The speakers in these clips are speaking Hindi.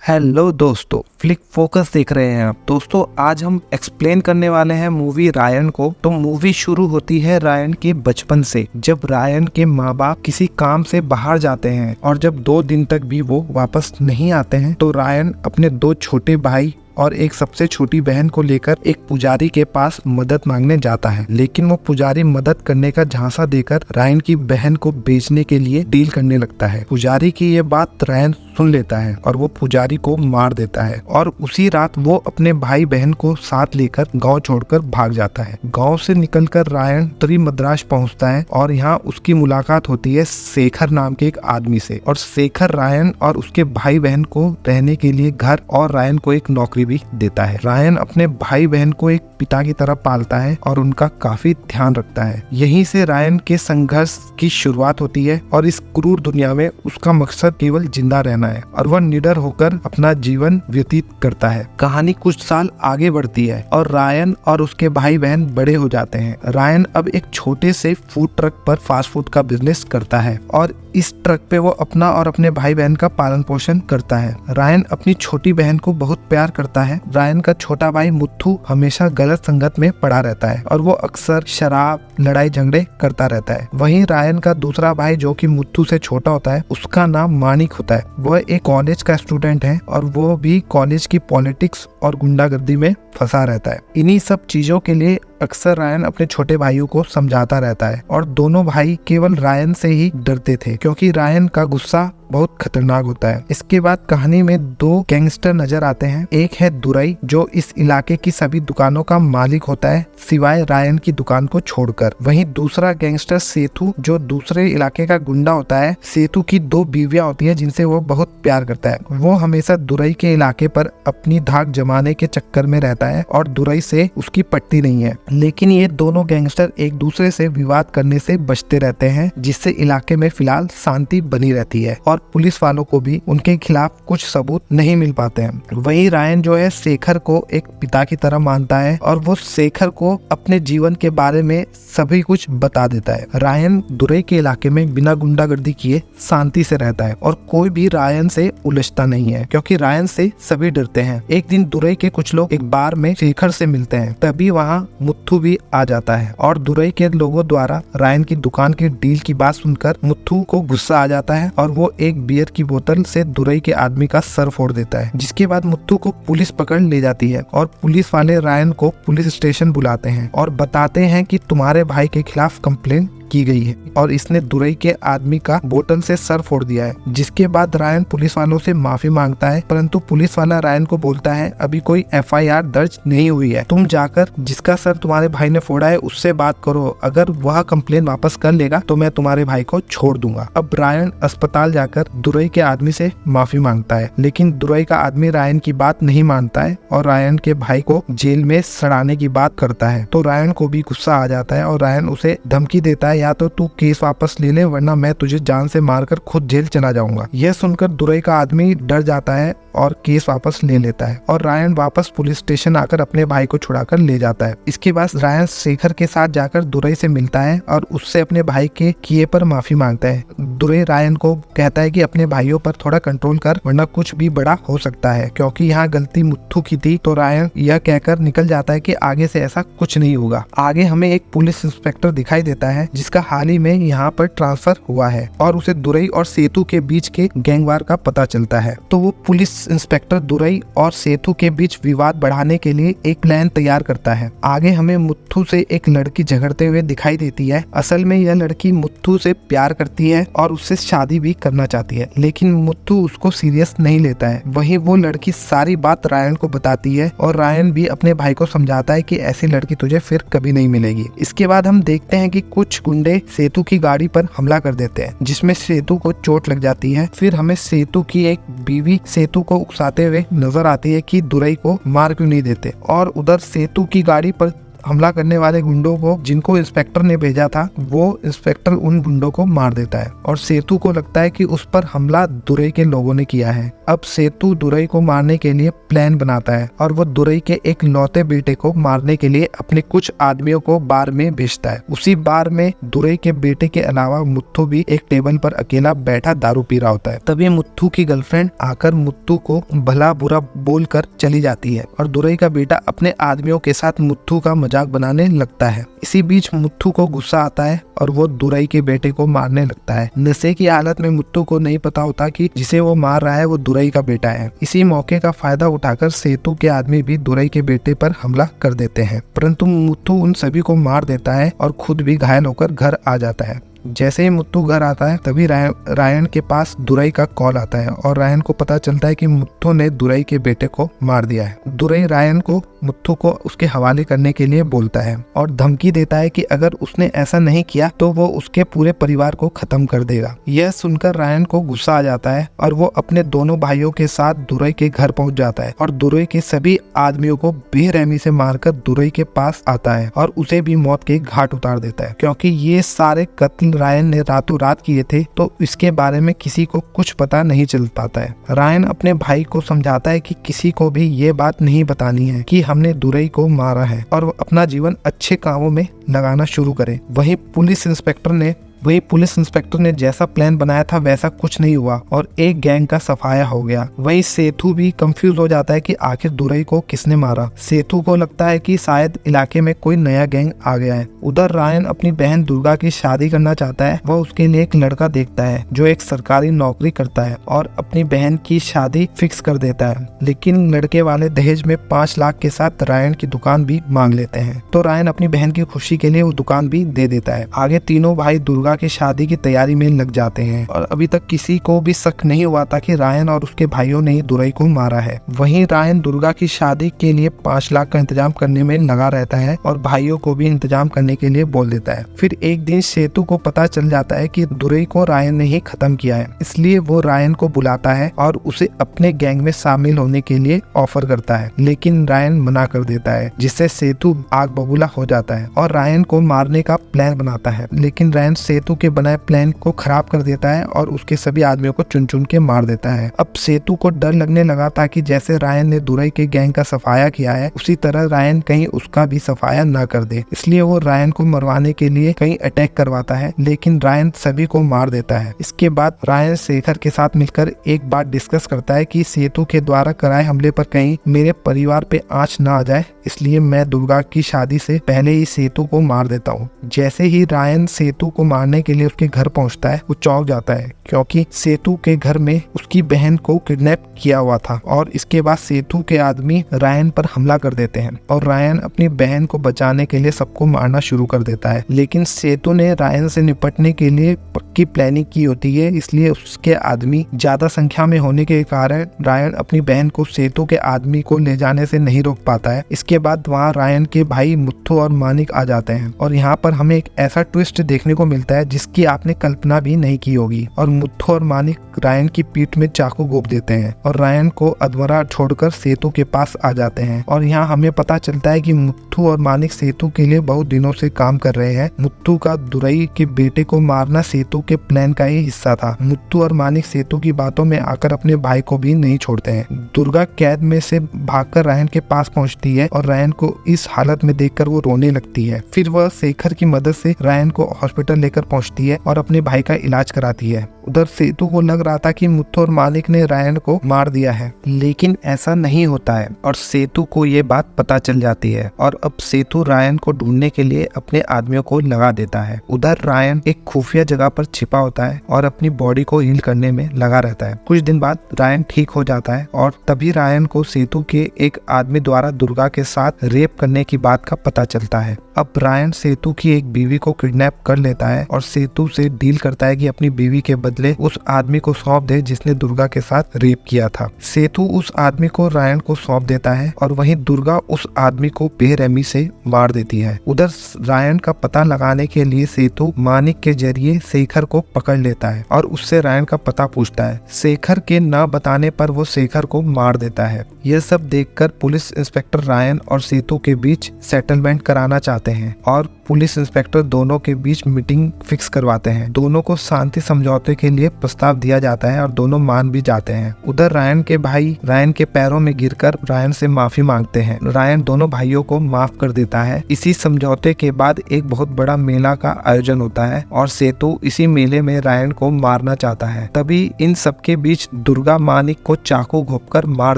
हेलो दोस्तों, फ्लिक फोकस देख रहे हैं आप। दोस्तों आज हम एक्सप्लेन करने वाले हैं मूवी रायन को। तो मूवी शुरू होती है रायन के बचपन से, जब रायन के माँ बाप किसी काम से बाहर जाते हैं और जब 2 दिन तक भी वो वापस नहीं आते हैं तो रायन अपने 2 छोटे भाई और एक सबसे छोटी बहन को लेकर एक पुजारी के पास मदद मांगने जाता है। लेकिन वो पुजारी मदद करने का झांसा देकर रायन की बहन को बेचने के लिए डील करने लगता है। पुजारी की ये बात रायन सुन लेता है और वो पुजारी को मार देता है और उसी रात वो अपने भाई बहन को साथ लेकर गांव छोड़कर भाग जाता है। गांव से निकलकर रायन उत्तरी मद्रास पहुंचता है और यहाँ उसकी मुलाकात होती है शेखर नाम के एक आदमी से। और शेखर रायन और उसके भाई बहन को रहने के लिए घर और रायन को एक नौकरी भी देता है। रायन अपने भाई बहन को एक पिता की तरह पालता है और उनका काफी ध्यान रखता है। यहीं से रायन के संघर्ष की शुरुआत होती है और इस क्रूर दुनिया में उसका मकसद केवल जिंदा रहना है और वह निडर होकर अपना जीवन व्यतीत करता है। कहानी कुछ साल आगे बढ़ती है और रायन और उसके भाई बहन बड़े हो जाते हैं। रायन अब एक छोटे से फूड ट्रक पर फास्ट फूड का बिजनेस करता है और इस ट्रक पे वो अपना और अपने भाई बहन का पालन पोषण करता है। रायन अपनी छोटी बहन को बहुत प्यार करता है। रायन का छोटा भाई मुत्थू हमेशा गलत संगत में पड़ा रहता है और वो अक्सर शराब, लड़ाई झगड़े करता रहता है। वहीं रायन का दूसरा भाई जो कि मुत्थू से छोटा होता है, उसका नाम मानिक होता है। वह एक कॉलेज का स्टूडेंट है और वो भी कॉलेज की पॉलिटिक्स और गुंडागर्दी में फंसा रहता है। इन्हीं सब चीजों के लिए अक्सर रायन अपने छोटे भाइयों को समझाता रहता है और दोनों भाई केवल रायन से ही डरते थे क्योंकि रायन का गुस्सा बहुत खतरनाक होता है। इसके बाद कहानी में 2 गैंगस्टर नजर आते हैं। एक है दुरई जो इस इलाके की सभी दुकानों का मालिक होता है सिवाय रायन की दुकान को छोड़कर। वहीं दूसरा गैंगस्टर सेतु जो दूसरे इलाके का गुंडा होता है। सेतु की 2 बीवियां होती है जिनसे वो बहुत प्यार करता है। वो हमेशा दुरई के इलाके पर अपनी धाक जमाने के चक्कर में रहता है और दुरई से उसकी पटती नहीं है। लेकिन ये दोनों गैंगस्टर एक दूसरे से विवाद करने से बचते रहते हैं जिससे इलाके में फिलहाल शांति बनी रहती है और पुलिस वालों को भी उनके खिलाफ कुछ सबूत नहीं मिल पाते हैं। वहीं रायन जो है शेखर को एक पिता की तरह मानता है और वो शेखर को अपने जीवन के बारे में सभी कुछ बता देता है। रायन दुरई के इलाके में बिना गुंडागर्दी किए शांति से रहता है और कोई भी रायन से उलझता नहीं है क्योंकि रायन से सभी डरते हैं। एक दिन दुरई के कुछ लोग एक बार में शेखर से मिलते हैं, तभी वहाँ मुत्थू भी आ जाता है और दुरई के लोगों द्वारा रायन की दुकान के डील की बात सुनकर मुत्थू को गुस्सा आ जाता है और वो एक बियर की बोतल से दुरई के आदमी का सर फोड़ देता है। जिसके बाद मुत्थू को पुलिस पकड़ ले जाती है और पुलिस वाले रायन को पुलिस स्टेशन बुलाते हैं और बताते हैं कि तुम्हारे भाई के खिलाफ कंप्लेंट की गई है और इसने दुरई के आदमी का बोतल से सर फोड़ दिया है। जिसके बाद रायन पुलिस वालों से माफी मांगता है, परंतु पुलिस वाला रायन को बोलता है अभी कोई FIR दर्ज नहीं हुई है, तुम जाकर जिसका सर तुम्हारे भाई ने फोड़ा है उससे बात करो, अगर वह कंप्लेन वापस कर लेगा तो मैं तुम्हारे भाई को छोड़ दूंगा। अब रायन अस्पताल जाकर दुरई के आदमी से माफी मांगता है, लेकिन दुरई का आदमी रायन की बात नहीं मानता है और रायन के भाई को जेल में सड़ाने की बात करता है। तो रायन को भी गुस्सा आ जाता है और रायन उसे धमकी देता है या तो तू केस वापस ले ले वरना मैं तुझे जान से मारकर खुद जेल चला जाऊंगा। यह सुनकर दुरई का आदमी डर जाता है और केस वापस ले लेता है और रायन वापस पुलिस स्टेशन आकर अपने भाई को छुड़ाकर ले जाता है। इसके बाद रायन शेखर के साथ जाकर दुरई से मिलता है और उससे अपने भाई के किए पर माफी मांगता है। दुरई रायन को कहता है कि अपने भाइयों पर थोड़ा कंट्रोल कर वरना कुछ भी बड़ा हो सकता है क्योंकि यहाँ गलती मुत्थू की थी। तो रायन यह कहकर निकल जाता है कि आगे से ऐसा कुछ नहीं होगा। आगे हमें एक पुलिस इंस्पेक्टर दिखाई देता है जिसका हाल ही में यहाँ पर ट्रांसफर हुआ है और उसे दुरई और सेतु के बीच के गैंगवार का पता चलता है। तो वो पुलिस इंस्पेक्टर दुरई और सेतु के बीच विवाद बढ़ाने के लिए एक प्लान तैयार करता है। आगे हमें मुत्थू से एक लड़की झगड़ते हुए दिखाई देती है। असल में यह लड़की मुत्थू से प्यार करती है और उससे शादी भी करना चाहती है, लेकिन मुत्थू उसको सीरियस नहीं लेता है। वहीं वो लड़की सारी बात रायन को बताती है और रायन भी अपने भाई को समझाता है कि ऐसी लड़की तुझे फिर कभी नहीं मिलेगी। इसके बाद हम देखते हैं कि कुछ गुंडे सेतु की गाड़ी पर हमला कर देते हैं जिसमें सेतु को चोट लग जाती है। फिर हमें सेतु की एक बीवी सेतु को उकसाते हुए नजर आती है कि दुरई को मार क्यों नहीं देते और उधर सेतु की गाड़ी पर हमला करने वाले गुंडों को, जिनको इंस्पेक्टर ने भेजा था, वो इंस्पेक्टर उन गुंडों को मार देता है और सेतु को लगता है कि उस पर हमला दुरई के लोगों ने किया है। अब सेतु दुरई को मारने के लिए प्लान बनाता है और वो दुरई के एक लौते बेटे को मारने के लिए अपने कुछ आदमियों को बार में भेजता है। उसी बार में दुरई के बेटे के अलावा मुत्थु भी एक टेबल पर अकेला बैठा दारू पी रहा होता है। तभी मुत्थु की गर्लफ्रेंड आकर मुत्थु को भला बुरा बोलकर चली जाती है और दुरई का बेटा अपने आदमियों के साथ मुत्थु का मजाक बनाने लगता है। इसी बीच मुत्थु को गुस्सा आता है और वो दुरई के बेटे को मारने लगता है। नशे की हालत में मुत्थु को नहीं पता होता कि जिसे वो मार रहा है वो दुरई का बेटा है। इसी मौके का फायदा उठाकर सेतु के आदमी भी दुरई के बेटे पर हमला कर देते हैं, परंतु मुत्थु उन सभी को मार देता है और खुद भी घायल होकर घर आ जाता है। जैसे ही मुत्थु घर आता है तभी रायन के पास दुरई का कॉल आता है और रायन को पता चलता है कि मुत्थु ने दुरई के बेटे को मार दिया है। दुरई रायन को मुत्थु को उसके हवाले करने के लिए बोलता है और धमकी देता है कि अगर उसने ऐसा नहीं किया तो वो उसके पूरे परिवार को खत्म कर देगा। यह सुनकर रायन को गुस्सा आ जाता है और वो अपने दोनों भाइयों के साथ दुरई के घर पहुंच जाता है और दुरई के सभी आदमियों को बेरहमी से मारकर दुरई के पास आता है और उसे भी मौत के घाट उतार देता है। क्योंकि ये सारे कत्ल रायन ने रातों रात किए थे तो इसके बारे में किसी को कुछ पता नहीं चल पाता है। रायन अपने भाई को समझाता है कि किसी को भी ये बात नहीं बतानी है कि हमने दुरई को मारा है और वो अपना जीवन अच्छे कामों में लगाना शुरू करे। वहीं पुलिस इंस्पेक्टर ने जैसा प्लान बनाया था वैसा कुछ नहीं हुआ और एक गैंग का सफाया हो गया। वहीं सेतु भी कंफ्यूज हो जाता है कि आखिर दुरई को किसने मारा। सेतु को लगता है कि शायद इलाके में कोई नया गैंग आ गया है। उधर रायन अपनी बहन दुर्गा की शादी करना चाहता है। वह उसके लिए एक लड़का देखता है जो एक सरकारी नौकरी करता है और अपनी बहन की शादी फिक्स कर देता है, लेकिन लड़के वाले दहेज में 5 लाख के साथ रायन की दुकान भी मांग लेते हैं। तो रायन अपनी बहन की खुशी के लिए वो दुकान भी दे देता है। आगे तीनों भाई दुर्गा की शादी की तैयारी में लग जाते हैं और अभी तक किसी को भी शक नहीं हुआ था कि रायन और उसके भाइयों ने दुरई को मारा है। वहीं रायन दुर्गा की शादी के लिए 5 लाख का इंतजाम करने में लगा रहता है और भाइयों को भी इंतजाम करने के लिए बोल देता है। फिर एक दिन सेतु को पता चल जाता है कि दुरई को रायन ने ही खत्म किया है, इसलिए वो रायन को बुलाता है और उसे अपने गैंग में शामिल होने के लिए ऑफर करता है, लेकिन रायन मना कर देता है, जिससे सेतु आग बबूला हो जाता है और रायन को मारने का प्लान बनाता है। लेकिन रायन सेतु के बनाए प्लान को खराब कर देता है और उसके सभी आदमियों को चुन चुन के मार देता है। अब सेतु को डर लगने लगा था कि जैसे रायन ने दुरई के गैंग का सफाया किया है उसी तरह रायन कहीं उसका भी सफाया न कर दे, इसलिए वो रायन को मरवाने के लिए कहीं अटैक करवाता है, लेकिन रायन सभी को मार देता है। इसके बाद रायन शेखर के साथ मिलकर एक बात डिस्कस करता है कि सेतु के द्वारा कराए हमले पर कहीं मेरे परिवार पे आंच न आ जाए, इसलिए मैं दुर्गा की शादी से पहले ही सेतु को मार देता हूँ। जैसे ही रायन सेतु को मारने के लिए उसके घर पहुंचता है वो चौंक जाता है, क्योंकि सेतु के घर में उसकी बहन को किडनैप किया हुआ था और इसके बाद सेतु के आदमी रायन पर हमला कर देते हैं और रायन अपनी बहन को बचाने के लिए सबको मारना शुरू कर देता है। लेकिन सेतु ने रायन से निपटने के लिए पक्की प्लानिंग की होती है, इसलिए उसके आदमी ज्यादा संख्या में होने के कारण रायन अपनी बहन को सेतु के आदमी को ले जाने से नहीं रोक पाता है। इसके बाद वहाँ रायन के भाई मुत्थु और मानिक आ जाते हैं और यहाँ पर हमें एक ऐसा ट्विस्ट देखने को मिलता है जिसकी आपने कल्पना भी नहीं की होगी। और मुत्थु और मानिक रायन की पीठ में चाकू घोंप देते हैं और रायन को अधमरा छोड़कर सेतु के पास आ जाते हैं। और यहाँ हमें पता चलता है कि मुत्थु और मानिक सेतु के लिए बहुत दिनों से काम कर रहे हैं। मुत्थु का दुरई के बेटे को मारना सेतु के प्लान का ही हिस्सा था। मुत्थु और मानिक सेतु की बातों में आकर अपने भाई को भी नहीं छोड़ते हैं। दुर्गा कैद में से भागकर रायन के पास पहुंचती है और रायन को इस हालत में देखकर वो रोने लगती है। फिर वह शेखर की मदद से रायन को हॉस्पिटल लेकर पहुंचती है और अपने भाई का इलाज कराती है। उधर सेतु को लग रहा था कि मुत्थु और मालिक ने रायन को मार दिया है, लेकिन ऐसा नहीं होता है और सेतु को ये बात पता चल जाती है और अब सेतु रायन को ढूंढने के लिए अपने आदमियों को लगा देता है। उधर रायन एक खुफिया जगह पर छिपा होता है और अपनी बॉडी को हील करने में लगा रहता है। कुछ दिन बाद रायन ठीक हो जाता है और तभी रायन को सेतु के एक आदमी द्वारा दुर्गा के साथ रेप करने की बात का पता चलता है। अब रायन सेतु की एक बीवी को किडनैप कर लेता है और सेतु से डील करता है कि अपनी बीवी के बदले बदले उस आदमी को सौंप दे जिसने दुर्गा के साथ रेप किया था। सेतु उस आदमी को रायन को सौंप देता है और वहीं दुर्गा उस आदमी को बेरहमी से मार देती है। उधर रायन का पता लगाने के लिए सेतु मानिक के जरिए शेखर को पकड़ लेता है और उससे रायन का पता पूछता है। शेखर के न बताने पर वो शेखर को मार देता है। यह सब देखकर पुलिस इंस्पेक्टर रायन और सेतु के बीच सेटलमेंट कराना चाहते हैं और पुलिस इंस्पेक्टर दोनों के बीच मीटिंग फिक्स करवाते हैं। दोनों को शांति समझौते के लिए प्रस्ताव दिया जाता है और दोनों मान भी जाते हैं। उधर रायन के भाई रायन के पैरों में गिरकर रायन से माफी मांगते हैं। रायन दोनों भाइयों को माफ कर देता है। इसी समझौते के बाद एक बहुत बड़ा मेला का आयोजन होता है और सेतु इसी मेले में रायन को मारना चाहता है। तभी इन सबके बीच दुर्गा मानिक को चाकू घोंपकर मार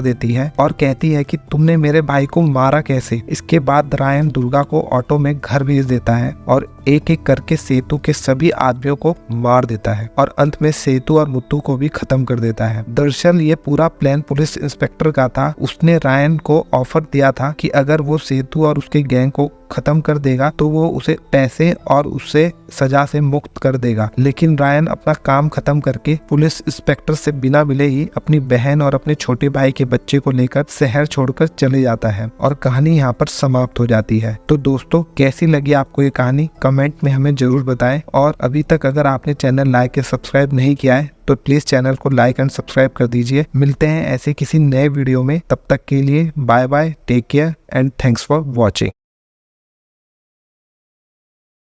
देती है और कहती है कि तुमने मेरे भाई को मारा कैसे। इसके बाद रायन दुर्गा को ऑटो में घर भेज देता है और एक एक करके सेतु के सभी आदमियों को मार देता है और अंत में सेतु और मुत्तू को भी खत्म कर देता है। दरअसल ये पूरा प्लान पुलिस इंस्पेक्टर का था। उसने रायन को ऑफर दिया था कि अगर वो सेतु और उसके गैंग को खत्म कर देगा तो वो उसे पैसे और उससे सजा से मुक्त कर देगा। लेकिन रायन अपना काम खत्म करके पुलिस इंस्पेक्टर से बिना मिले ही अपनी बहन और अपने छोटे भाई के बच्चे को लेकर शहर छोड़कर चले जाता है और कहानी यहाँ पर समाप्त हो जाती है। तो दोस्तों, कैसी लगी आपको ये कहानी कमेंट में हमें जरूर बताएं और अभी तक अगर आपने चैनल लाइक या सब्सक्राइब नहीं किया है तो प्लीज चैनल को लाइक एंड सब्सक्राइब कर दीजिए। मिलते हैं ऐसे किसी नए वीडियो में, तब तक के लिए bye bye, take care and thanks for watching.